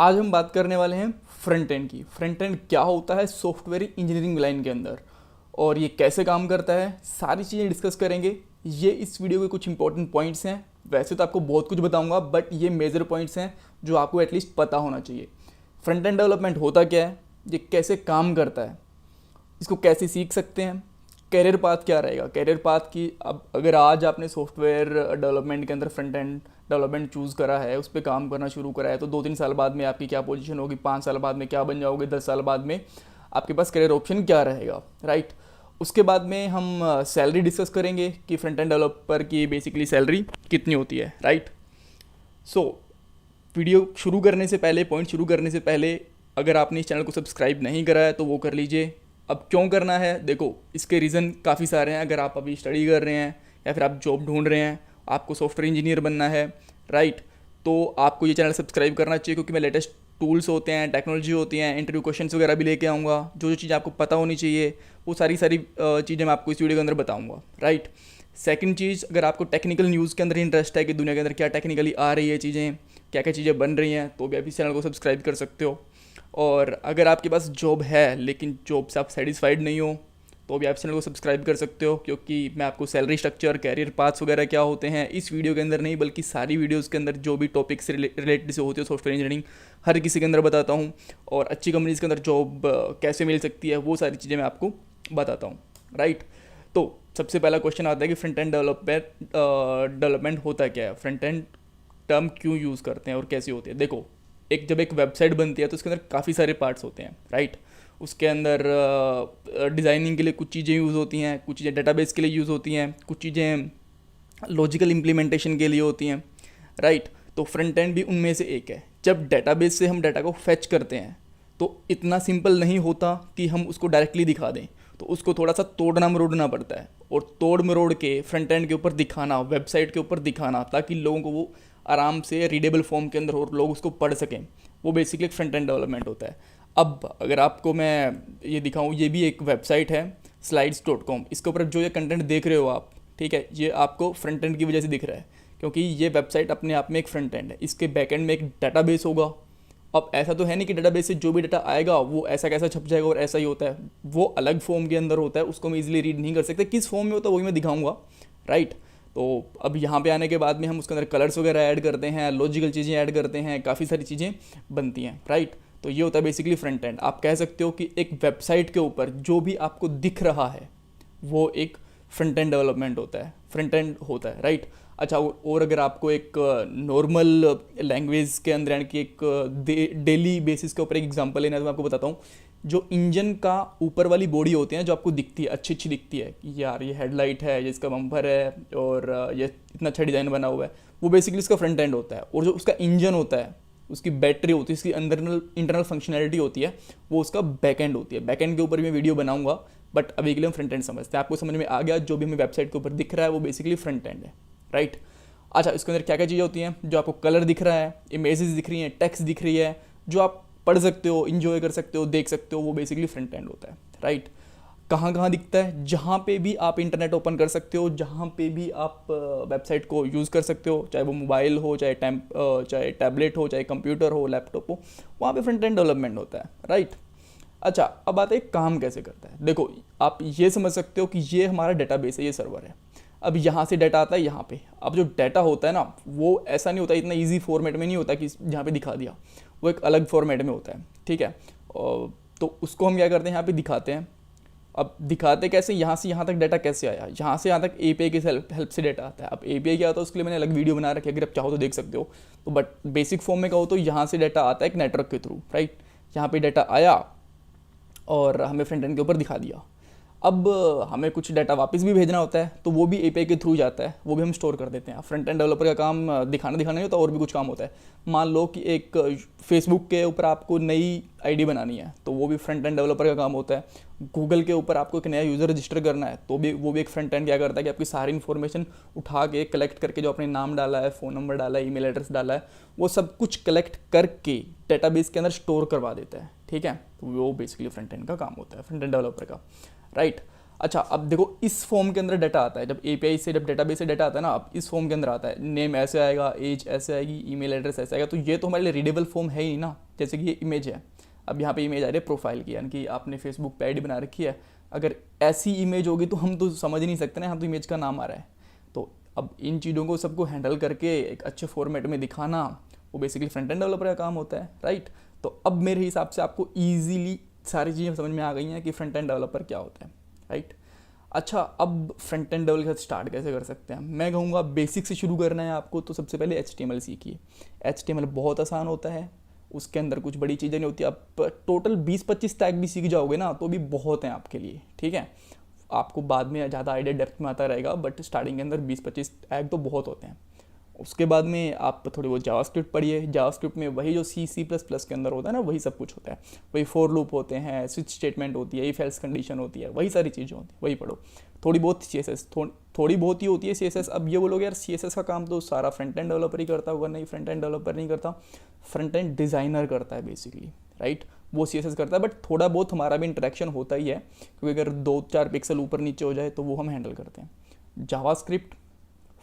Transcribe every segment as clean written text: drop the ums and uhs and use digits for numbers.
आज हम बात करने वाले हैं फ्रंट एंड की। फ्रंट एंड क्या होता है सॉफ्टवेयर इंजीनियरिंग लाइन के अंदर और ये कैसे काम करता है, सारी चीज़ें डिस्कस करेंगे। ये इस वीडियो के कुछ इंपॉर्टेंट पॉइंट्स हैं। वैसे तो आपको बहुत कुछ बताऊंगा बट ये मेजर पॉइंट्स हैं जो आपको एटलीस्ट पता होना चाहिए। फ्रंट एंड डेवलपमेंट होता क्या है, ये कैसे काम करता है, इसको कैसे सीख सकते हैं, कैरियर पाथ क्या रहेगा। कैरियर पाथ की अब अगर आज आपने सॉफ्टवेयर डेवलपमेंट के अंदर फ्रंट एंड डेवलपमेंट चूज़ करा है, उस पर काम करना शुरू करा है, तो 2-3 साल बाद में आपकी क्या पोजीशन होगी, 5 साल बाद में क्या बन जाओगे, 10 साल बाद में आपके पास करियर ऑप्शन क्या रहेगा, राइट। उसके बाद में हम सैलरी डिस्कस करेंगे कि फ्रंट एंड डेवलपर की बेसिकली सैलरी कितनी होती है, राइट। सो वीडियो शुरू करने से पहले, पॉइंट शुरू करने से पहले, अगर आपने इस चैनल को सब्सक्राइब नहीं करा है तो वो कर लीजिए। अब क्यों करना है, देखो इसके रीज़न काफ़ी सारे हैं। अगर आप अभी स्टडी कर रहे हैं या फिर आप जॉब ढूंढ रहे हैं, आपको सॉफ्टवेयर इंजीनियर बनना है, राइट, तो आपको ये चैनल सब्सक्राइब करना चाहिए क्योंकि मैं लेटेस्ट टूल्स होते हैं, टेक्नोलॉजी होती हैं, इंटरव्यू क्वेश्चंस वगैरह भी लेके आऊँगा। जो जो चीज़ आपको पता होनी चाहिए वो सारी चीज़ें मैं आपको इस वीडियो के अंदर बताऊँगा, राइट। सेकंड चीज़, अगर आपको टेक्निकल न्यूज़ के अंदर इंटरेस्ट है कि दुनिया के अंदर क्या टेक्निकली आ रही है चीज़ें, क्या क्या चीज़ें बन रही हैं, तो भी आप इस चैनल को सब्सक्राइब कर सकते हो। और अगर आपके पास जॉब है लेकिन जॉब से आप सेटिस्फाइड नहीं हो तो भी आप चैनल को सब्सक्राइब कर सकते हो, क्योंकि मैं आपको सैलरी स्ट्रक्चर, कैरियर पाथ्स वगैरह क्या होते हैं इस वीडियो के अंदर नहीं बल्कि सारी वीडियोस के अंदर जो भी टॉपिक से रिलेटेड से होती है सॉफ्टवेयर इंजीनियरिंग, हर किसी के अंदर बताता हूँ। और अच्छी कंपनीज़ के अंदर जॉब कैसे मिल सकती है वो सारी चीज़ें मैं आपको बताता हूँ, राइट। तो सबसे पहला क्वेश्चन आता है कि फ्रंट एंड डेवलपमेंट होता क्या है, फ्रंट एंड टर्म क्यों यूज़ करते हैं और कैसे होती है। देखो, जब एक वेबसाइट बनती है तो उसके अंदर काफ़ी सारे पार्ट्स होते हैं, राइट। उसके अंदर डिज़ाइनिंग के लिए कुछ चीज़ें यूज़ होती हैं, कुछ चीज़ें डेटाबेस के लिए यूज़ होती हैं, कुछ चीज़ें लॉजिकल इम्प्लीमेंटेशन के लिए होती हैं, राइट। तो फ्रंट एंड भी उनमें से एक है। जब डेटाबेस से हम डाटा को फेच करते हैं तो इतना सिंपल नहीं होता कि हम उसको डायरेक्टली दिखा दें, तो उसको थोड़ा सा तोड़ना मरोड़ना पड़ता है और तोड़ मरोड़ के फ्रंट एंड के ऊपर दिखाना, वेबसाइट के ऊपर दिखाना, ताकि लोगों को वो आराम से रीडेबल फॉर्म के अंदर और लोग उसको पढ़ सकें, वो बेसिकली एक फ्रंट एंड डेवलपमेंट होता है। अब अगर आपको मैं ये दिखाऊं, ये भी एक वेबसाइट है slides.com। इसके ऊपर जो ये कंटेंट देख रहे हो आप, ठीक है, ये आपको फ्रंट एंड की वजह से दिख रहा है क्योंकि ये वेबसाइट अपने आप में एक फ्रंट एंड है। इसके बैक एंड में एक डाटाबेस होगा। अब ऐसा तो है नहीं कि डाटाबेस से जो भी डाटा आएगा वो ऐसा कैसा छप जाएगा और ऐसा ही होता है, वो अलग फॉर्म के अंदर होता है, उसको हम इजीली रीड नहीं कर सकते। किस फॉर्म में होता है वही मैं दिखाऊंगा, राइट। तो अब यहाँ पे आने के बाद में हम उसके अंदर कलर्स वगैरह ऐड करते हैं, लॉजिकल चीज़ें ऐड करते हैं, काफ़ी सारी चीज़ें बनती हैं, राइट। तो ये होता है बेसिकली फ्रंट एंड। आप कह सकते हो कि एक वेबसाइट के ऊपर जो भी आपको दिख रहा है वो एक फ्रंट एंड डेवलपमेंट होता है, फ्रंट एंड होता है, राइट। अच्छा, और अगर आपको एक नॉर्मल लैंग्वेज के अंदर यानी कि एक डेली बेसिस के ऊपर एक एग्जांपल लेना है तो मैं आपको बताता हूँ। जो इंजन का ऊपर वाली बॉडी होती है जो आपको दिखती है, अच्छी अच्छी दिखती है कि यार ये हेडलाइट है, ये इसका बम्पर है और ये इतना अच्छा डिज़ाइन बना हुआ है, वो बेसिकली इसका फ्रंट एंड होता है। और जो उसका इंजन होता है, उसकी बैटरी होती है, इसकी इंटरनल फंक्शनैलिटी होती है, वो उसका बैक एंड होती है। बैक एंड के ऊपर मैं वीडियो बनाऊंगा बट अभी के लिए हम फ्रंट एंड समझते हैं। आपको समझ में आ गया, जो भी हमें वेबसाइट के ऊपर दिख रहा है वो बेसिकली फ्रंट एंड है, राइट। अच्छा, इसके अंदर क्या क्या चीज़ें होती हैं, जो आपको कलर दिख रहा है, इमेजेस दिख रही हैं, टेक्स्ट दिख रही है, जो आप पढ़ सकते हो, इंजॉय कर सकते हो, देख सकते हो, वो बेसिकली फ्रंट एंड होता है, राइट। कहाँ कहाँ दिखता है, जहाँ पे भी आप इंटरनेट ओपन कर सकते हो, जहाँ पे भी आप वेबसाइट को यूज़ कर सकते हो, चाहे वो मोबाइल हो, चाहे टैबलेट हो, चाहे कंप्यूटर हो, लैपटॉप हो, वहाँ पे फ्रंट एंड डेवलपमेंट होता है, राइट। अच्छा, अब बात है काम कैसे करता है। देखो, आप ये समझ सकते हो कि ये हमारा डेटाबेस है, ये सर्वर है। अब यहाँ से डाटा आता है यहाँ पे। अब जो डाटा होता है ना, वो ऐसा नहीं होता, इतना इजी फॉर्मेट में नहीं होता कि जहाँ पे दिखा दिया, वो एक अलग फॉर्मेट में होता है, ठीक है। तो उसको हम क्या करते हैं, यहाँ पे दिखाते हैं। अब दिखाते कैसे, यहाँ से यहाँ तक डाटा कैसे आया, यहाँ से यहाँ तक एपीआई की हेल्प से डाटा आता है। अब एपीआई क्या होता है उसके लिए मैंने अलग वीडियो बना रखी है, अगर आप चाहो तो देख सकते हो। तो बट बेसिक फॉर्म में कहो तो यहाँ से डाटा आता है एक नेटवर्क के थ्रू, राइट। यहाँ पे डाटा आया और हमें फ्रंट एंड के ऊपर दिखा दिया। अब हमें कुछ डाटा वापस भी भेजना होता है तो वो भी एपीआई के थ्रू जाता है, वो भी हम स्टोर कर देते हैं। फ्रंट एंड डेवलपर का काम दिखाना नहीं होता, और भी कुछ काम होता है। मान लो कि एक फेसबुक के ऊपर आपको नई आईडी बनानी है तो वो भी फ्रंट एंड डेवलपर का काम होता है। गूगल के ऊपर आपको एक नया यूज़र रजिस्टर करना है तो भी वो भी एक फ्रंट एंड क्या करता है कि आपकी सारी इन्फॉर्मेशन उठा के कलेक्ट करके, जो आपने नाम डाला है, फ़ोन नंबर डाला है, ईमेल एड्रेस डाला है, वो सब कुछ कलेक्ट करके डेटाबेस के अंदर स्टोर करवा देता है, ठीक है। तो वो बेसिकली फ्रंट एंड का काम होता है, फ्रंट एंड डेवलपर का, राइट। अच्छा, अब देखो इस फॉर्म के अंदर डाटा आता है, जब एपीआई से, जब डेटाबेस से डाटा आता है ना, अब इस फॉर्म के अंदर आता है। नेम ऐसे आएगा, एज ऐसे आएगी, ईमेल एड्रेस ऐसे आएगा। तो ये तो हमारे लिए रीडेबल फॉर्म है ही ना, जैसे कि ये इमेज है, अब यहाँ पे इमेज आ रही है प्रोफाइल की, यानी कि आपने फेसबुक पे आईडी बना रखी है, अगर ऐसी इमेज होगी तो हम तो समझ नहीं सकते ना, हम तो इमेज का नाम आ रहा है। तो अब इन चीज़ों को सबको हैंडल करके एक अच्छे फॉर्मेट में दिखाना, वो बेसिकली फ्रंट एंड डेवलपर का काम होता है, राइट। तो अब मेरे हिसाब से आपको ईजिली सारी चीज़ें समझ में आ गई हैं कि फ्रंट एंड डेवलपर क्या होता है, राइट। अच्छा, अब फ्रंट एंड डेवलपर के साथ स्टार्ट कैसे कर सकते हैं? मैं कहूँगा बेसिक से शुरू करना है आपको, तो सबसे पहले HTML सीखिए। HTML बहुत आसान होता है, उसके अंदर कुछ बड़ी चीज़ें नहीं होती। आप टोटल 20-25 टैग भी सीख जाओगे ना तो भी बहुत हैं आपके लिए, ठीक है। आपको बाद में ज़्यादा आइडिया डेप्थ में आता रहेगा, बट स्टार्टिंग के अंदर 20-25 टैग तो बहुत होते हैं। उसके बाद में आप थोड़ी बहुत जावास्क्रिप्ट पढ़िए। जावास्क्रिप्ट में वही जो C++ के अंदर होता है ना, वही सब कुछ होता है। वही फॉर लूप होते हैं, स्विच स्टेटमेंट होती है, इफ एल्स कंडीशन होती है, वही सारी चीज़ें होती है, वही पढ़ो। थोड़ी बहुत CSS, थोड़ी बहुत ही होती है CSS। अब ये बोलोगे यार CSS का काम तो सारा फ्रंट एंड डेवलपर ही करता होगा। नहीं, फ्रंट एंड डेवलपर नहीं करता, फ्रंट एंड डिज़ाइनर करता है बेसिकली, राइट। वो CSS करता है, बट थोड़ा बहुत हमारा भी इंटरेक्शन होता ही है, क्योंकि अगर 2-4 पिक्सल ऊपर नीचे हो जाए तो वो हम हैंडल करते हैं। जावास्क्रिप्ट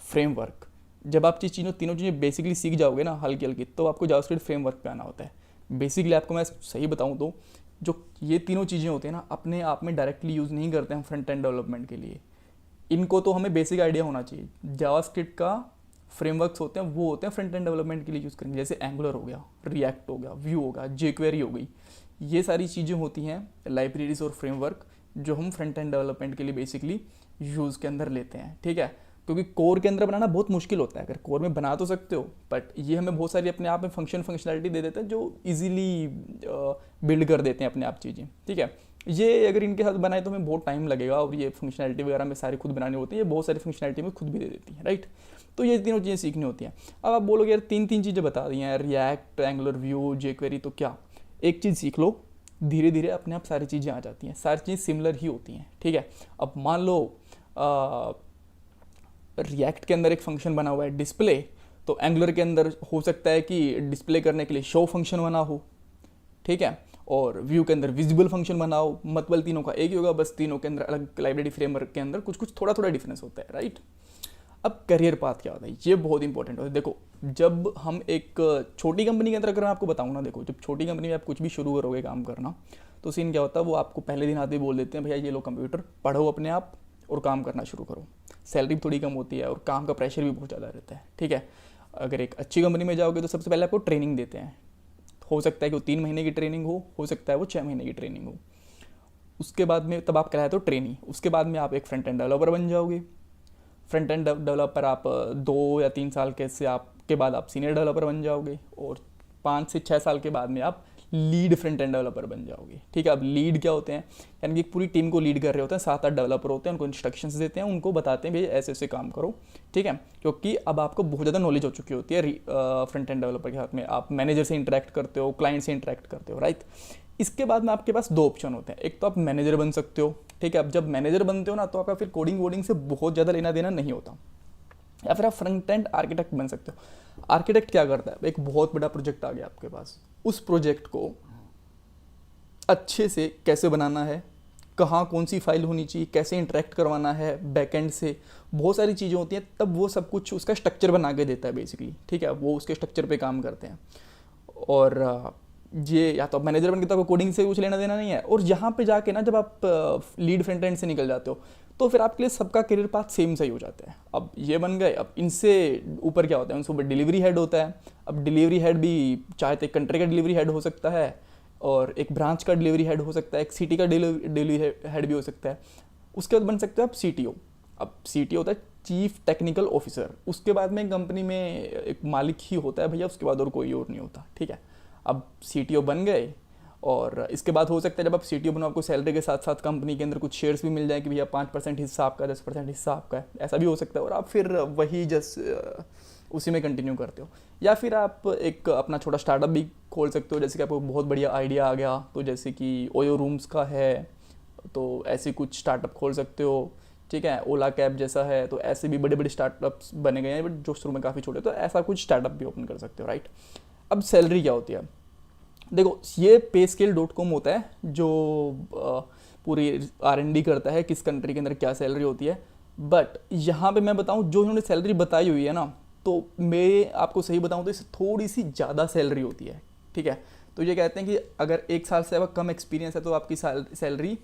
फ्रेमवर्क, जब आप तीनों चीज़ें बेसिकली सीख जाओगे ना हल्की हल्की, तो आपको जावास्क्रिप्ट फ्रेमवर्क पे आना होता है। बेसिकली आपको मैं सही बताऊँ तो जो ये तीनों चीज़ें होती हैं ना, अपने आप में डायरेक्टली यूज़ नहीं करते हम फ्रंट एंड डेवलपमेंट के लिए। इनको तो हमें बेसिक आइडिया होना चाहिए। जावास्क्रिप्ट का फ्रेमवर्क्स होते हैं, वो होते हैं फ्रंट एंड डेवलपमेंट के लिए यूज़ करेंगे, जैसे एंगुलर हो गया, रिएक्ट हो गया, व्यू होगा, jQuery हो गई। ये सारी चीज़ें होती हैं लाइब्रेरीज और फ्रेमवर्क, जो हम फ्रंट एंड डेवलपमेंट के लिए बेसिकली यूज़ के अंदर लेते हैं, ठीक है। क्योंकि कोर के अंदर बनाना बहुत मुश्किल होता है। अगर कोर में बना तो सकते हो, बट ये हमें बहुत सारी अपने आप में फंक्शनैलिटी दे देते हैं जो इजीली बिल्ड कर देते हैं अपने आप चीज़ें, ठीक है। ये अगर इनके साथ बनाए तो हमें बहुत टाइम लगेगा, और ये फंक्शनैलिटी वगैरह में सारी खुद बनानी होती है, ये बहुत सारी फंक्शनैलिटी में खुद भी दे देती है, राइट। तो ये तीनों चीज़ें सीखनी होती हैं। अब आप बोलोगे यार तीन चीज़ें बता दी हैं, रिएक्ट, एंगुलर, व्यू, jQuery, तो क्या एक चीज़ सीख लो, धीरे धीरे अपने आप सारी चीज़ें आ जाती हैं, सारी चीज़ें सिमिलर ही होती हैं, ठीक है। अब मान लो रिएक्ट के अंदर एक फंक्शन बना हुआ है डिस्प्ले, तो एंगुलर के अंदर हो सकता है कि डिस्प्ले करने के लिए शो फंक्शन बना हो, ठीक है। और व्यू के अंदर विजिबल फंक्शन बना हो, मतलब तीनों का एक ही होगा, बस तीनों के अंदर अलग लाइब्रेरी फ्रेमवर्क के अंदर कुछ थोड़ा डिफरेंस होता है, राइट। अब करियर पाथ क्या होता है, ये बहुत इंपॉर्टेंट होता है। देखो, जब हम एक छोटी कंपनी के अंदर, अगर मैं आपको बताऊँ ना, देखो जब छोटी कंपनी में आप कुछ भी शुरू करोगे काम करना, तो सीन क्या होता है, वो आपको पहले दिन आते ही बोल देते हैं भैया ये लो कंप्यूटर पढ़ो अपने आप और काम करना शुरू करो। सैलरी भी थोड़ी कम होती है और काम का प्रेशर भी बहुत ज़्यादा रहता है, ठीक है। अगर एक अच्छी कंपनी में जाओगे तो सबसे पहले आपको ट्रेनिंग देते हैं। हो सकता है कि वो 3 महीने की ट्रेनिंग हो सकता है वो 6 महीने की ट्रेनिंग हो। उसके बाद में तब आप कहलाए तो ट्रेनी, उसके बाद में आप एक फ्रंट एंड डेवलपर बन जाओगे। फ्रंट एंड डेवलपर आप 2 या 3 साल के से आपके बाद आप सीनियर डेवलपर बन जाओगे, और 5 से 6 साल के बाद में आप लीड फ्रंट एंड डेवलपर बन जाओगे, ठीक है। अब लीड क्या होते हैं, यानी कि पूरी टीम को लीड कर रहे होते हैं, 7-8 डेवलपर होते हैं, उनको इंस्ट्रक्शंस देते हैं, उनको बताते हैं भाई ऐसे ऐसे काम करो, ठीक है। क्योंकि अब आपको बहुत ज़्यादा नॉलेज हो चुकी होती है फ्रंट एंड डेवलपर के हाथ में, आप मैनेजर से इंटरेक्ट करते हो, क्लाइंट से इंटरेक्ट करते हो, राइट। इसके बाद में आपके पास 2 ऑप्शन होते हैं, एक तो आप मैनेजर बन सकते हो, ठीक है। अब जब मैनेजर बनते हो ना, तो आपका फिर कोडिंग वोडिंग से बहुत ज़्यादा लेना देना नहीं होता, या फिर आप फ्रंट एंड आर्किटेक्ट बन सकते हो। आर्किटेक्ट क्या करता है, एक बहुत बड़ा प्रोजेक्ट आ गया आपके पास, उस प्रोजेक्ट को अच्छे से कैसे बनाना है, कहाँ कौन सी फाइल होनी चाहिए, कैसे इंटरेक्ट करवाना है बैकएंड से, बहुत सारी चीज़ें होती हैं, तब वो सब कुछ उसका स्ट्रक्चर बना के देता है बेसिकली, ठीक है। वो उसके स्ट्रक्चर पे काम करते हैं। और ये या तो आप मैनेजर बन के, तो आपको कोडिंग से कुछ लेना देना नहीं है। और यहाँ पे जाके ना, जब आप लीड फ्रंट एंड से निकल जाते हो, तो फिर आपके लिए सबका करियर पाथ सेम सही हो जाता है। अब ये बन गए, अब इनसे ऊपर क्या होता है, उनसे ऊपर डिलीवरी हेड होता है। अब डिलीवरी हेड भी चाहे तो एक कंट्री का डिलीवरी हेड हो सकता है, और एक ब्रांच का डिलीवरी हेड हो सकता है, एक सिटी का डिलीवरी हेड भी हो सकता है। उसके बाद बन सकते हो आप CTO। अब CTO होता है चीफ टेक्निकल ऑफिसर। उसके बाद में कंपनी में एक मालिक ही होता है भैया, उसके बाद और कोई और नहीं होता, ठीक है। अब CTO बन गए, और इसके बाद हो सकता है जब आप CTO बनो, आपको सैलरी के साथ साथ कंपनी के अंदर कुछ शेयर्स भी मिल जाए कि भैया 5% हिस्सा आपका, 10% हिस्सा आपका है, ऐसा भी हो सकता है। और आप फिर वही उसी में कंटिन्यू करते हो। या फिर आप एक अपना छोटा स्टार्टअप भी खोल सकते हो, जैसे कि आपको बहुत बढ़िया आइडिया आ गया, तो जैसे कि ओयो रूम्स का है, तो ऐसे कुछ स्टार्टअप खोल सकते हो, ठीक है। ओला कैब जैसा है, तो ऐसे भी बड़े बड़े स्टार्टअप्स बने गए हैं, बट जो शुरू में काफ़ी छोटे, तो ऐसा कुछ स्टार्टअप भी ओपन कर सकते हो, राइट। अब सैलरी क्या होती है, देखो ये payscale.com होता है जो पूरी R&D करता है किस कंट्री के अंदर क्या सैलरी होती है। बट यहाँ पे मैं बताऊँ, जो इन्होंने सैलरी बताई हुई है ना, तो मैं आपको सही बताऊँ तो इससे थोड़ी सी ज़्यादा सैलरी होती है, ठीक है। तो ये कहते हैं कि अगर 1 साल से अब कम एक्सपीरियंस है तो आपकी सैलरी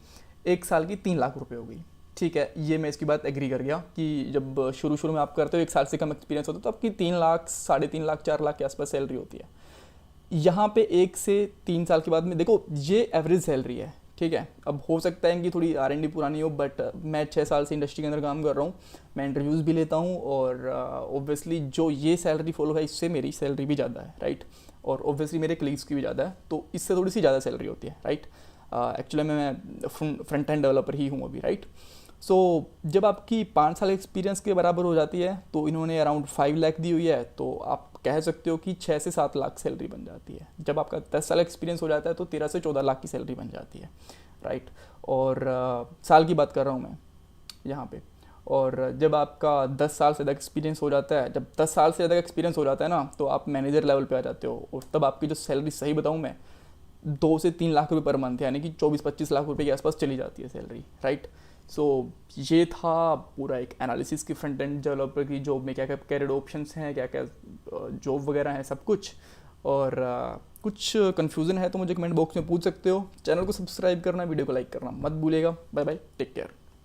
1 साल की 3 लाख रुपए हो गई। ठीक है, ये मैं इसकी बात एग्री कर गया कि जब शुरू में आप करते हो 1 साल से कम एक्सपीरियंस होता है तो आपकी 3 लाख, 3.5 लाख, 4 लाख के आसपास सैलरी होती है। यहाँ पे 1 से 3 साल के बाद में देखो ये एवरेज सैलरी है। ठीक है, अब हो सकता है कि थोड़ी R&D पुरानी हो, बट मैं 6 साल से इंडस्ट्री के अंदर काम कर रहा हूँ, मैं इंटरव्यूज़ भी लेता हूँ, और ऑब्वियसली जो ये सैलरी फॉलो है इससे मेरी सैलरी भी ज़्यादा है, राइट। और ऑब्वियसली मेरे कलीग्स की भी ज़्यादा है, तो इससे थोड़ी सी ज़्यादा सैलरी होती है, राइट। एक्चुअली मैं फ्रंट एंड डेवलपर ही हूँ अभी, राइट। सो जब आपकी 5 साल एक्सपीरियंस के बराबर हो जाती है तो इन्होंने अराउंड 5 लाख दी हुई है, तो आप कह सकते हो कि 6 से 7 लाख सैलरी बन जाती है। जब आपका 10 साल एक्सपीरियंस हो जाता है तो 13 से 14 लाख की सैलरी बन जाती है, राइट। और साल की बात कर रहा हूँ मैं यहाँ पे। और जब आपका 10 साल से ज़्यादा एक्सपीरियंस हो जाता है, जब 10 साल से ज़्यादा एक्सपीरियंस हो जाता है ना, तो आप मैनेजर लेवल पे आ जाते हो, और तब आपकी जो सैलरी, सही बताऊँ मैं, 2 से 3 लाख रुपए पर मंथ, यानी कि 24-25 लाख रुपए के आसपास चली जाती है सैलरी, राइट। सो ये था पूरा एक एनालिसिस की फ्रंट एंड डेवलपर की जॉब में क्या क्या कैरियर ऑप्शंस हैं, क्या क्या जॉब वगैरह हैं, सब कुछ। और कुछ कन्फ्यूज़न है तो मुझे कमेंट बॉक्स में पूछ सकते हो। चैनल को सब्सक्राइब करना, वीडियो को लाइक करना मत भूलिएगा। Bye bye, take care.